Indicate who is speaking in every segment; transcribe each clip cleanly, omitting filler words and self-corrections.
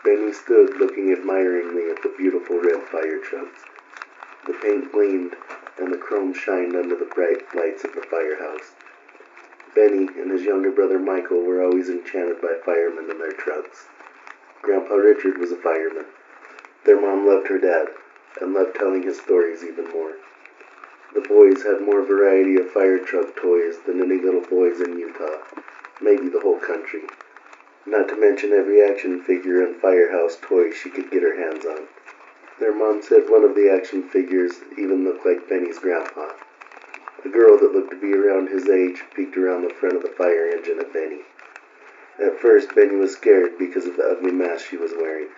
Speaker 1: Benny stood looking admiringly at the beautiful red fire trucks. The paint gleamed, and the chrome shined under the bright lights of the firehouse. Benny and his younger brother Michael were always enchanted by firemen and their trucks. Grandpa Richard was a fireman. Their mom loved her dad, and loved telling his stories even more. The boys had more variety of fire truck toys than any little boys in Utah, maybe the whole country. Not to mention every action figure and firehouse toy she could get her hands on. Their mom said one of the action figures even looked like Benny's grandpa. A girl that looked to be around his age peeked around the front of the fire engine at Benny. At first, Benny was scared because of the ugly mask she was wearing.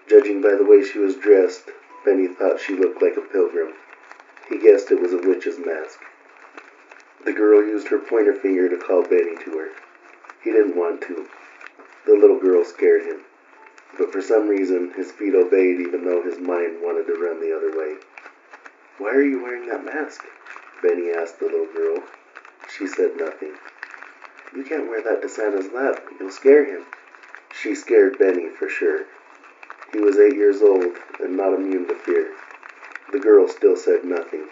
Speaker 1: Judging by the way she was dressed, Benny thought she looked like a pilgrim. He guessed it was a witch's mask. The girl used her pointer finger to call Benny to her. He didn't want to. The little girl scared him. But for some reason, his feet obeyed even though his mind wanted to run the other way. "Why are you wearing that mask?" Benny asked the little girl. She said nothing. "You can't wear that to Santa's lap. You'll scare him." She scared Benny for sure. He was 8 years old and not immune to fear. The girl still said nothing.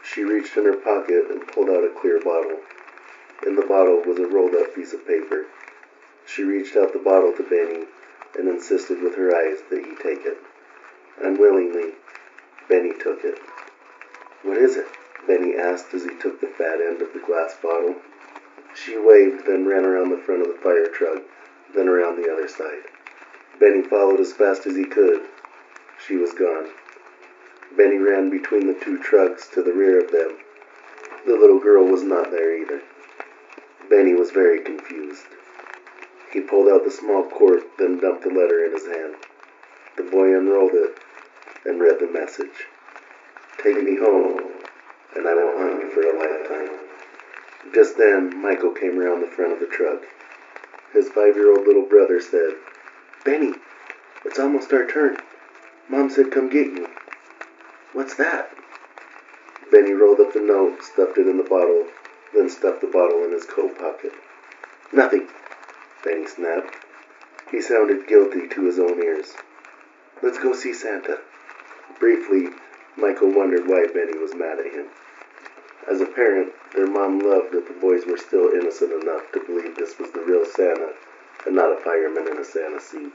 Speaker 1: She reached in her pocket and pulled out a clear bottle. In the bottle was a rolled-up piece of paper. She reached out the bottle to Benny and insisted with her eyes that he take it. Unwillingly, Benny took it. "What is it?" Benny asked as he took the fat end of the glass bottle. She waved, then ran around the front of the fire truck, then around the other side. Benny followed as fast as he could. She was gone. Benny ran between the two trucks to the rear of them. The little girl was not there either. Benny was very confused. He pulled out the small cork, then dumped the letter in his hand. The boy unrolled it and read the message. "Take me home, and I will hunt you for a lifetime." Just then, Michael came around the front of the truck. His 5-year-old little brother said, "Benny, it's almost our turn. Mom said come get you." "What's that?" Benny rolled up the note, stuffed it in the bottle, then stuffed the bottle in his coat pocket. "Nothing," Benny snapped. He sounded guilty to his own ears. "Let's go see Santa." Briefly, Michael wondered why Benny was mad at him. As a parent, their mom loved that the boys were still innocent enough to believe this was the real Santa and not a fireman in a Santa suit.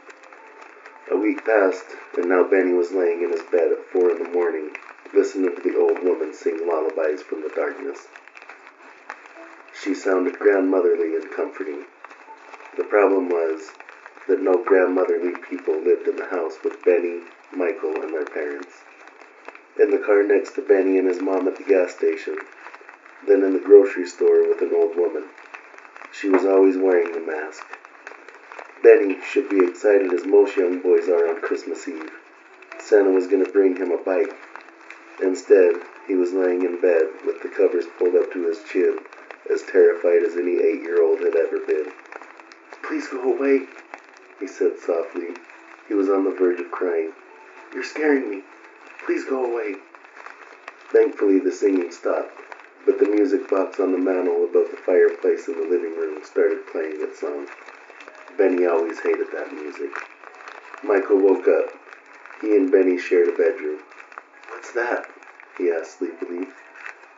Speaker 1: A week passed, and now Benny was laying in his bed at 4 in the morning, listening to the old woman sing lullabies from the darkness. She sounded grandmotherly and comforting. The problem was that no grandmotherly people lived in the house with Benny, Michael, and their parents. In the car next to Benny and his mom at the gas station, then in the grocery store with an old woman. She was always wearing the mask. Benny should be excited as most young boys are on Christmas Eve. Santa was going to bring him a bike. Instead, he was laying in bed with the covers pulled up to his chin, as terrified as any 8-year-old had ever been. "Please go away," he said softly. He was on the verge of crying. "You're scaring me. Please go away." Thankfully, the singing stopped, but the music box on the mantel above the fireplace in the living room started playing its song. Benny always hated that music. Michael woke up. He and Benny shared a bedroom. "What's that?" he asked sleepily.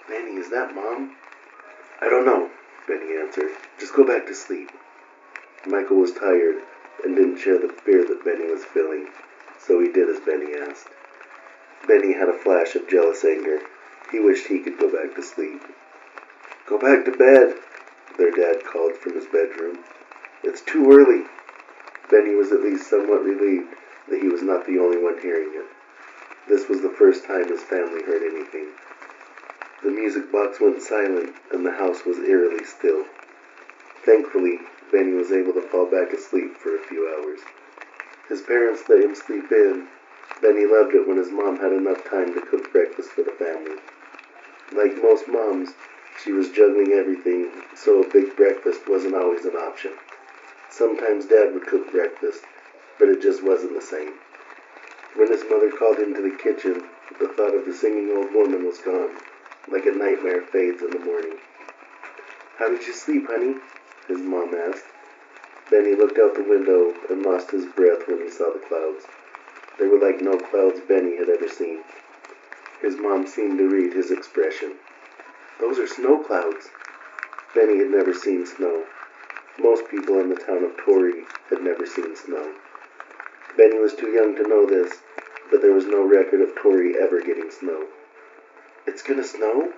Speaker 1: "Benny, is that Mom?" "I don't know," Benny answered. "Just go back to sleep." Michael was tired and didn't share the fear that Benny was feeling, so he did as Benny asked. Benny had a flash of jealous anger. He wished he could go back to sleep. "Go back to bed," their dad called from his bedroom. "It's too early." Benny was at least somewhat relieved that he was not the only one hearing it. This was the first time his family heard anything. The music box went silent, and the house was eerily still. Thankfully, Benny was able to fall back asleep for a few hours. His parents let him sleep in. Benny loved it when his mom had enough time to cook breakfast for the family. Like most moms, she was juggling everything, so a big breakfast wasn't always an option. Sometimes Dad would cook breakfast, but it just wasn't the same. When his mother called him to the kitchen, the thought of the singing old woman was gone, like a nightmare fades in the morning. "How did you sleep, honey?" his mom asked. Benny looked out the window and lost his breath when he saw the clouds. They were like no clouds Benny had ever seen. His mom seemed to read his expression. "Those are snow clouds." Benny had never seen snow. Most people in the town of Torrey had never seen snow. Benny was too young to know this, but there was no record of Torrey ever getting snow. "It's gonna snow?"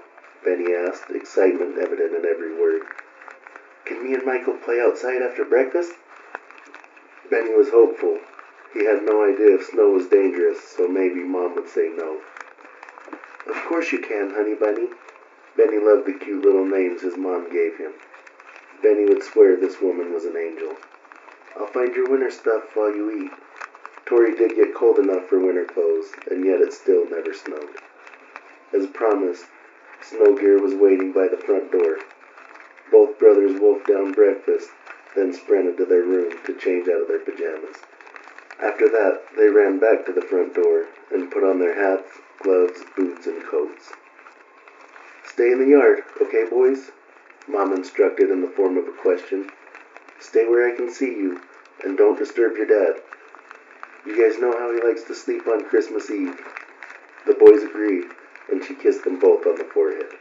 Speaker 1: Benny asked, excitement evident in every word. "Can me and Michael play outside after breakfast?" Benny was hopeful. He had no idea if snow was dangerous, so maybe Mom would say no. "Of course you can, honey bunny." Benny loved the cute little names his mom gave him. Benny would swear this woman was an angel. "I'll find your winter stuff while you eat." Torrey did get cold enough for winter clothes, and yet it still never snowed. As promised, snow gear was waiting by the front door. Both brothers wolfed down breakfast, then sprinted to their room to change out of their pajamas. After that, they ran back to the front door and put on their hats, gloves, boots, and coats. "Stay in the yard, okay, boys?" Mom instructed in the form of a question. "Stay where I can see you, and don't disturb your dad. You guys know how he likes to sleep on Christmas Eve." The boys agreed, and she kissed them both on the forehead.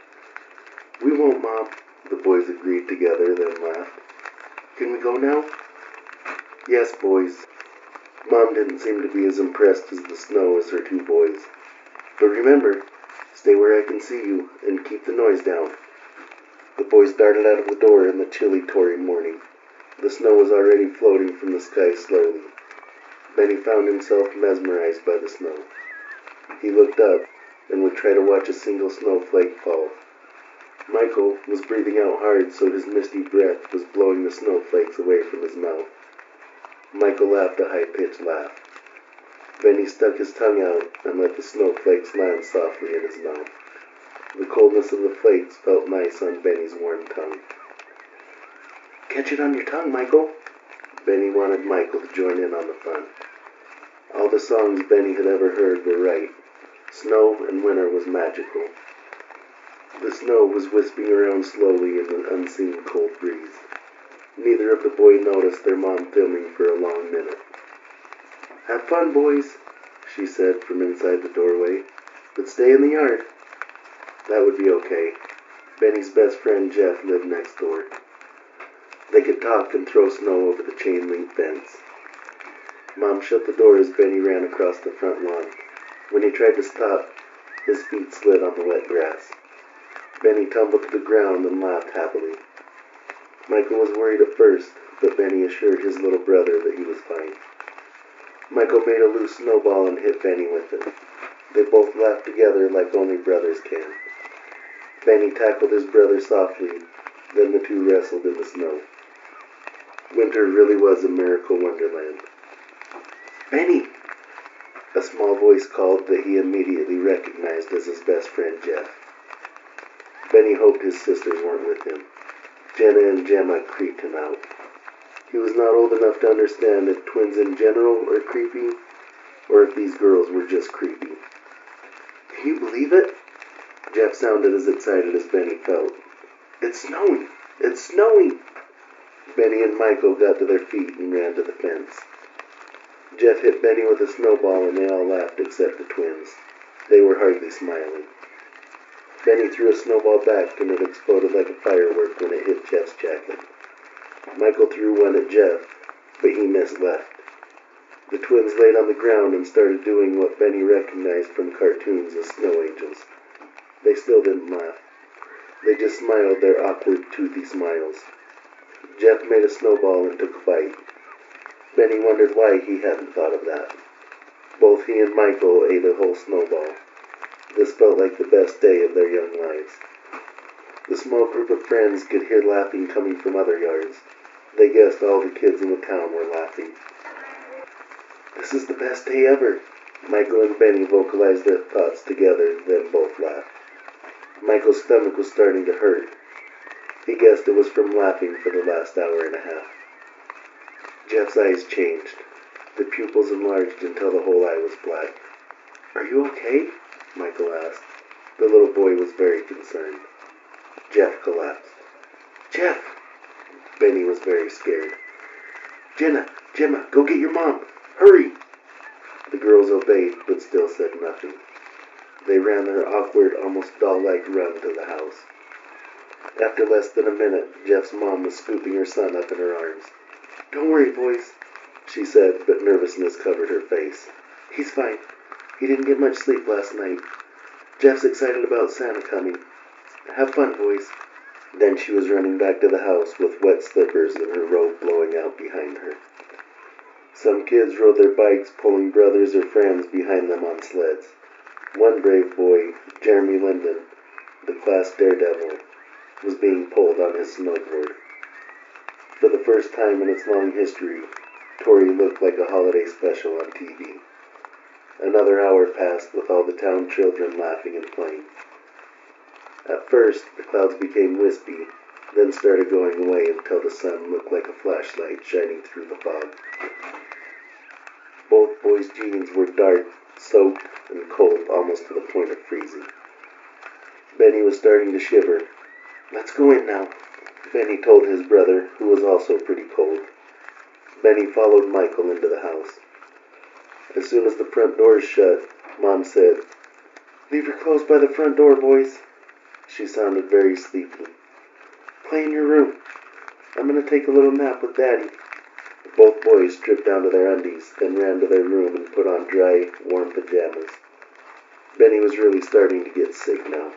Speaker 1: "We won't, Mom," the boys agreed together, then laughed. "Can we go now?" "Yes, boys." Mom didn't seem to be as impressed as the snow as her two boys. "But remember, stay where I can see you, and keep the noise down." The boys darted out of the door in the chilly Torrey morning. The snow was already floating from the sky slowly. Benny found himself mesmerized by the snow. He looked up and would try to watch a single snowflake fall. Michael was breathing out hard, so his misty breath was blowing the snowflakes away from his mouth. Michael laughed a high-pitched laugh. Benny stuck his tongue out and let the snowflakes land softly in his mouth. The coldness of the flakes felt nice on Benny's warm tongue. "Catch it on your tongue, Michael." Benny wanted Michael to join in on the fun. All the songs Benny had ever heard were right. Snow and winter was magical. The snow was wisping around slowly in the unseen cold breeze. Neither of the boys noticed their mom filming for a long minute. "Have fun, boys," she said from inside the doorway, "but stay in the yard." That would be okay. Benny's best friend Jeff lived next door. They could talk and throw snow over the chain-link fence. Mom shut the door as Benny ran across the front lawn. When he tried to stop, his feet slid on the wet grass. Benny tumbled to the ground and laughed happily. Michael was worried at first, but Benny assured his little brother that he was fine. Michael made a loose snowball and hit Benny with it. They both laughed together like only brothers can. Benny tackled his brother softly, then the two wrestled in the snow. Winter really was a miracle wonderland. "Benny!" A small voice called that he immediately recognized as his best friend Jeff. Benny hoped his sisters weren't with him. Jenna and Gemma creeped him out. He was not old enough to understand if twins in general are creepy, or if these girls were just creepy. "Can you believe it?" Jeff sounded as excited as Benny felt. "It's snowing! It's snowing!" Benny and Michael got to their feet and ran to the fence. Jeff hit Benny with a snowball and they all laughed except the twins. They were hardly smiling. Benny threw a snowball back and it exploded like a firework when it hit Jeff's jacket. Michael threw one at Jeff, but he missed left. The twins laid on the ground and started doing what Benny recognized from cartoons as snow angels. They still didn't laugh. They just smiled their awkward, toothy smiles. Jeff made a snowball and took a bite. Benny wondered why he hadn't thought of that. Both he and Michael ate a whole snowball. This felt like the best day of their young lives. The small group of friends could hear laughing coming from other yards. They guessed all the kids in the town were laughing. "This is the best day ever." Michael and Benny vocalized their thoughts together, then both laughed. Michael's stomach was starting to hurt. He guessed it was from laughing for the last hour and a half. Jeff's eyes changed. The pupils enlarged until the whole eye was black. "Are you okay?" Michael asked. The little boy was very concerned. Jeff collapsed. "Jeff!" Benny was very scared. Jenna, Gemma, go get your mom. Hurry! The girls obeyed, but still said nothing. They ran their awkward, almost doll-like run to the house. After less than a minute, Jeff's mom was scooping her son up in her arms. "Don't worry, boys," she said, but nervousness covered her face. "He's fine. He didn't get much sleep last night. Jeff's excited about Santa coming. Have fun, boys." Then she was running back to the house with wet slippers and her robe blowing out behind her. Some kids rode their bikes, pulling brothers or friends behind them on sleds. One brave boy, Jeremy Linden, the class daredevil, was being pulled on his snowboard. For the first time in its long history, Tori looked like a holiday special on TV. Another hour passed with all the town children laughing and playing. At first, the clouds became wispy, then started going away until the sun looked like a flashlight shining through the fog. Both boys' jeans were dark, soaked, and cold almost to the point of freezing. Benny was starting to shiver. "Let's go in now," Benny told his brother, who was also pretty cold. Benny followed Michael into the house. As soon as the front doors shut, Mom said, "Leave your clothes by the front door, boys." She sounded very sleepy. "Play in your room. I'm going to take a little nap with Daddy." Both boys stripped down to their undies, then ran to their room and put on dry, warm pajamas. Benny was really starting to get sick now.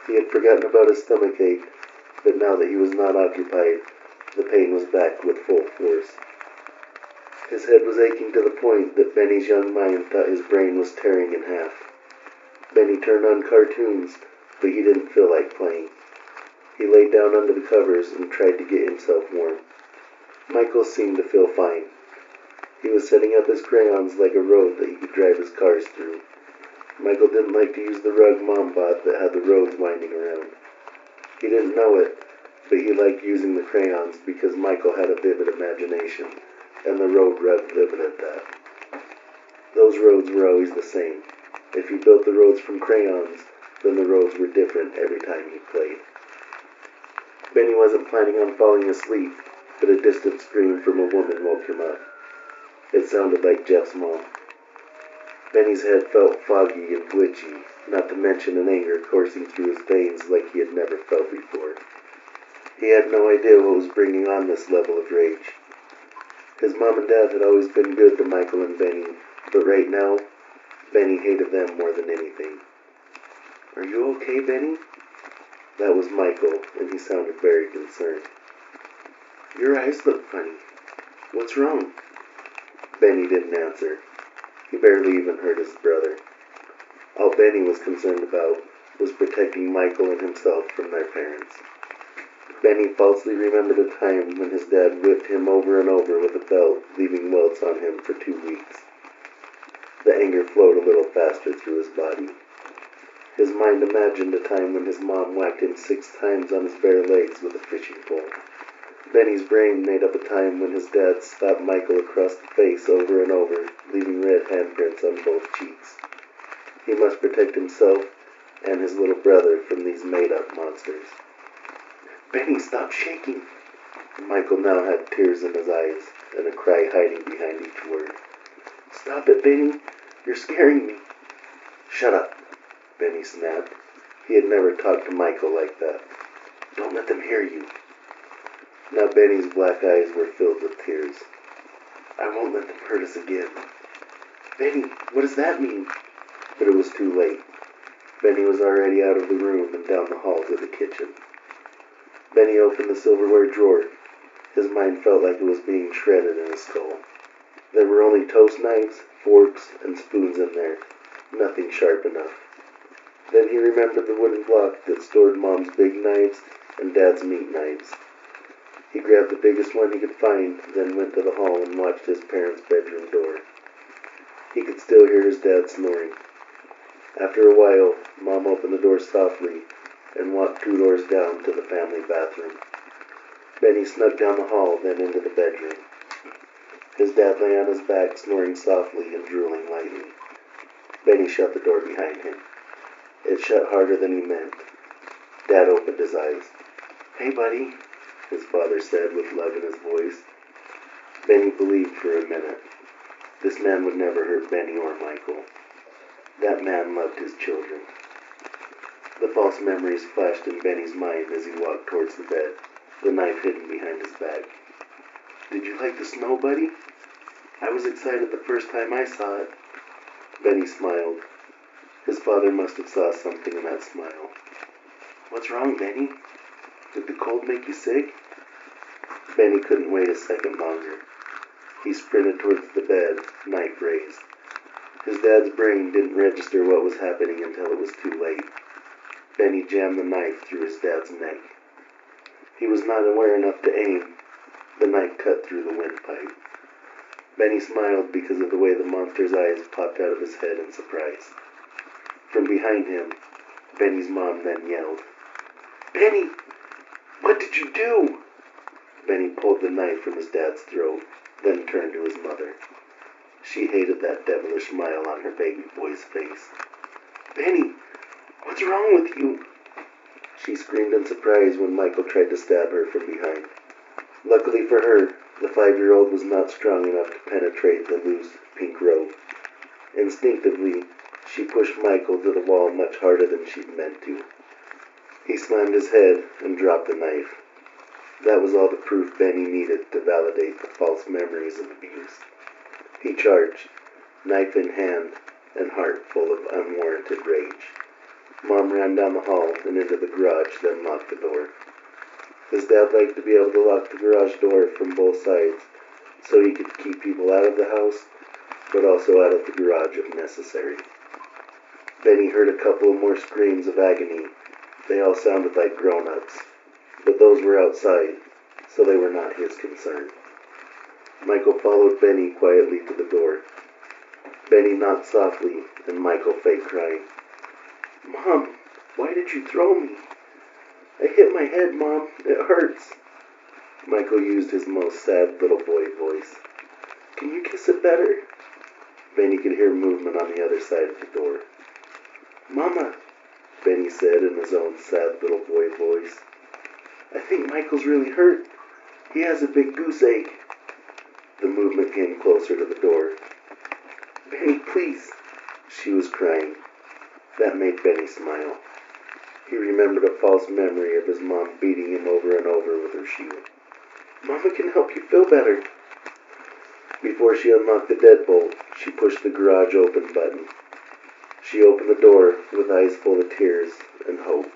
Speaker 1: He had forgotten about his stomach ache, but now that he was not occupied, the pain was back with full force. His head was aching to the point that Benny's young mind thought his brain was tearing in half. Benny turned on cartoons, but he didn't feel like playing. He laid down under the covers and tried to get himself warm. Michael seemed to feel fine. He was setting up his crayons like a road that he could drive his cars through. Michael didn't like to use the rug Mom bought that had the roads winding around. He didn't know it, but he liked using the crayons because Michael had a vivid imagination, and the road rug limited that. Those roads were always the same. If he built the roads from crayons, then the roads were different every time he played. Benny wasn't planning on falling asleep, but a distant scream from a woman woke him up. It sounded like Jeff's mom. Benny's head felt foggy and glitchy, not to mention an anger coursing through his veins like he had never felt before. He had no idea what was bringing on this level of rage. His mom and dad had always been good to Michael and Benny, but right now, Benny hated them more than anything. "Are you okay, Benny?" That was Michael, and he sounded very concerned. "Your eyes look funny. What's wrong?" Benny didn't answer. He barely even heard his brother. All Benny was concerned about was protecting Michael and himself from their parents. Benny falsely remembered a time when his dad whipped him over and over with a belt, leaving welts on him for 2 weeks. The anger flowed a little faster through his body. His mind imagined a time when his mom whacked him 6 times on his bare legs with a fishing pole. Benny's brain made up a time when his dad slapped Michael across the face over and over, leaving red handprints on both cheeks. He must protect himself and his little brother from these made-up monsters. "Benny, stop shaking!" Michael now had tears in his eyes and a cry hiding behind each word. "Stop it, Benny! You're scaring me!" "Shut up!" Benny snapped. He had never talked to Michael like that. "Don't let them hear you." Now Benny's black eyes were filled with tears. "I won't let them hurt us again." "Benny, what does that mean?" But it was too late. Benny was already out of the room and down the hall to the kitchen. Benny opened the silverware drawer. His mind felt like it was being shredded in his skull. There were only toast knives, forks, and spoons in there. Nothing sharp enough. Then he remembered the wooden block that stored Mom's big knives and Dad's meat knives. He grabbed the biggest one he could find, then went to the hall and watched his parents' bedroom door. He could still hear his dad snoring. After a while, Mom opened the door softly and walked 2 doors down to the family bathroom. Benny snuck down the hall, then into the bedroom. His dad lay on his back, snoring softly and drooling lightly. Benny shut the door behind him. It shut harder than he meant. Dad opened his eyes. "Hey, buddy," his father said with love in his voice. Benny believed for a minute. This man would never hurt Benny or Michael. That man loved his children. The false memories flashed in Benny's mind as he walked towards the bed, the knife hidden behind his back. "Did you like the snow, buddy? I was excited the first time I saw it." Benny smiled. His father must have saw something in that smile. "What's wrong, Benny? Did the cold make you sick?" Benny couldn't wait a second longer. He sprinted towards the bed, knife raised. His dad's brain didn't register what was happening until it was too late. Benny jammed the knife through his dad's neck. He was not aware enough to aim. The knife cut through the windpipe. Benny smiled because of the way the monster's eyes popped out of his head in surprise. From behind him, Benny's mom then yelled, "Benny, what did you do?" Benny pulled the knife from his dad's throat, then turned to his mother. She hated that devilish smile on her baby boy's face. "Benny, what's wrong with you?" She screamed in surprise when Michael tried to stab her from behind. Luckily for her, the 5-year-old was not strong enough to penetrate the loose pink robe. Instinctively, she pushed Michael to the wall much harder than she'd meant to. He slammed his head and dropped the knife. That was all the proof Benny needed to validate the false memories of abuse. He charged, knife in hand and heart full of unwarranted rage. Mom ran down the hall and into the garage, then locked the door. His dad liked to be able to lock the garage door from both sides so he could keep people out of the house, but also out of the garage if necessary. Benny heard a couple of more screams of agony. They all sounded like grown-ups, but those were outside, so they were not his concern. Michael followed Benny quietly to the door. Benny knocked softly, and Michael faked crying. "Mom, why did you throw me? I hit my head, Mom. It hurts." Michael used his most sad little boy voice. "Can you kiss it better?" Benny could hear movement on the other side of the door. "Mama," Benny said in his own sad little boy voice, "I think Michael's really hurt. He has a big goose egg." The movement came closer to the door. "Benny, please." She was crying. That made Benny smile. He remembered a false memory of his mom beating him over and over with her shoe. "Mama can help you feel better." Before she unlocked the deadbolt, she pushed the garage open button. She opened the door with eyes full of tears and hope.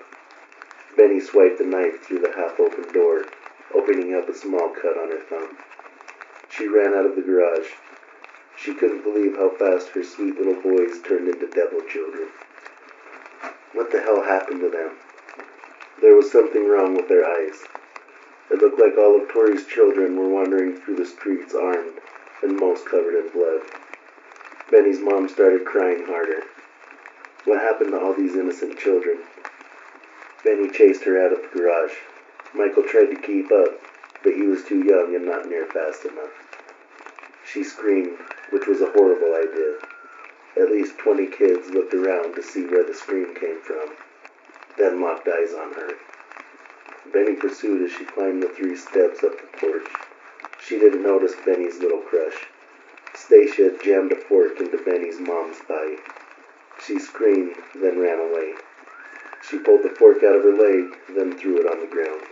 Speaker 1: Benny swiped the knife through the half-open door, opening up a small cut on her thumb. She ran out of the garage. She couldn't believe how fast her sweet little boys turned into devil children. What the hell happened to them? There was something wrong with their eyes. It looked like all of Tori's children were wandering through the streets armed, and most covered in blood. Benny's mom started crying harder. What happened to all these innocent children? Benny chased her out of the garage. Michael tried to keep up, but he was too young and not near fast enough. She screamed, which was a horrible idea. At least 20 kids looked around to see where the scream came from, then locked eyes on her. Benny pursued as she climbed the 3 steps up the porch. She didn't notice Benny's little crush. Stacia jammed a fork into Benny's mom's thigh. She screamed, then ran away. She pulled the fork out of her leg, then threw it on the ground.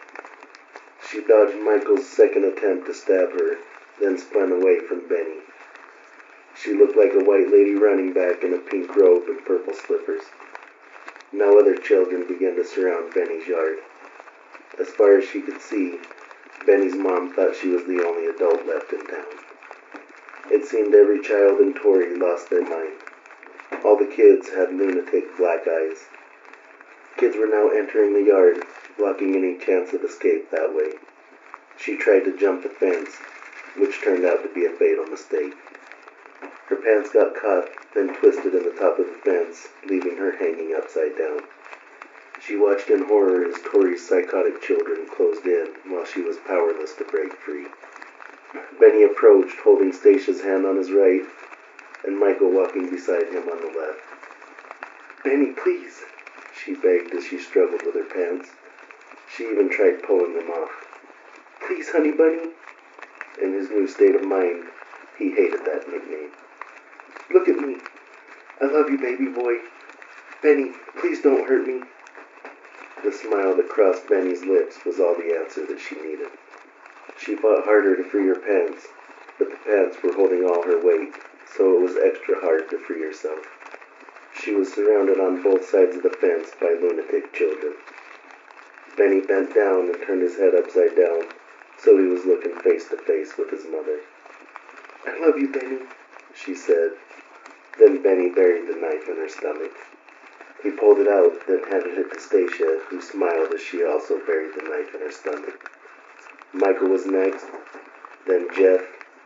Speaker 1: She dodged Michael's second attempt to stab her, then spun away from Benny. She looked like a white lady running back in a pink robe and purple slippers. Now other children began to surround Benny's yard. As far as she could see, Benny's mom thought she was the only adult left in town. It seemed every child in Tori lost their mind. All the kids had lunatic black eyes. Kids were now entering the yard, blocking any chance of escape that way. She tried to jump the fence, which turned out to be a fatal mistake. Her pants got caught, then twisted in the top of the fence, leaving her hanging upside down. She watched in horror as Tori's psychotic children closed in while she was powerless to break free. Benny approached, holding Stacia's hand on his right, and Michael walking beside him on the left. "Benny, please," she begged as she struggled with her pants. She even tried pulling them off. "Please, honey bunny." In his new state of mind, he hated that nickname. Look at me. I love you, baby boy. Benny, please don't hurt me. The smile that crossed Benny's lips was all the answer that she needed. She fought harder to free her pants, but the pants were holding all her weight, so it was extra hard to free herself. She was surrounded on both sides of the fence by lunatic children. Benny bent down and turned his head upside down, so he was looking face to face with his mother. I love you, Benny, she said. Then Benny buried the knife in her stomach. He pulled it out, then handed it to Stacia, who smiled as she also buried the knife in her stomach. Michael was next, then Jeff,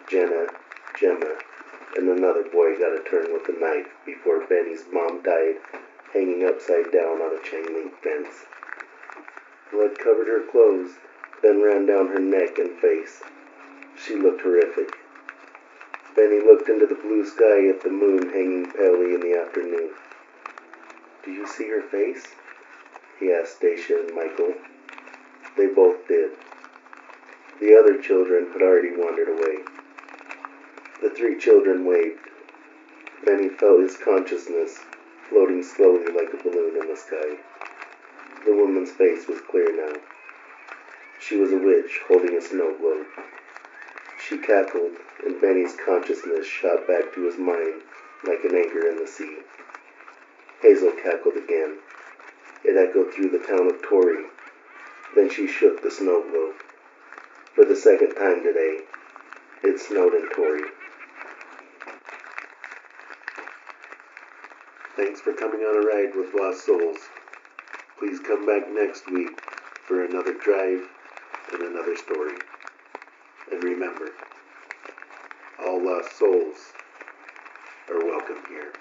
Speaker 1: Jenna, Gemma, and another boy got a turn with the knife before Benny's mom died, hanging upside down on a chain-link fence. Blood covered her clothes, then ran down her neck and face. She looked horrific. Benny looked into the blue sky at the moon hanging palely in the afternoon. Do you see her face? He asked Stacia and Michael. They both did. The other children had already wandered away. The three children waved. Benny felt his consciousness floating slowly like a balloon in the sky. The woman's face was clear now. She was a witch holding a snow globe. She cackled, and Benny's consciousness shot back to his mind like an anchor in the sea. Hazel cackled again. It echoed through the town of Torrey. Then she shook the snow globe. For the second time today, it snowed in Torrey. Thanks for coming on a ride with Lost Souls. Please come back next week for another drive and another story. And remember, all lost souls are welcome here.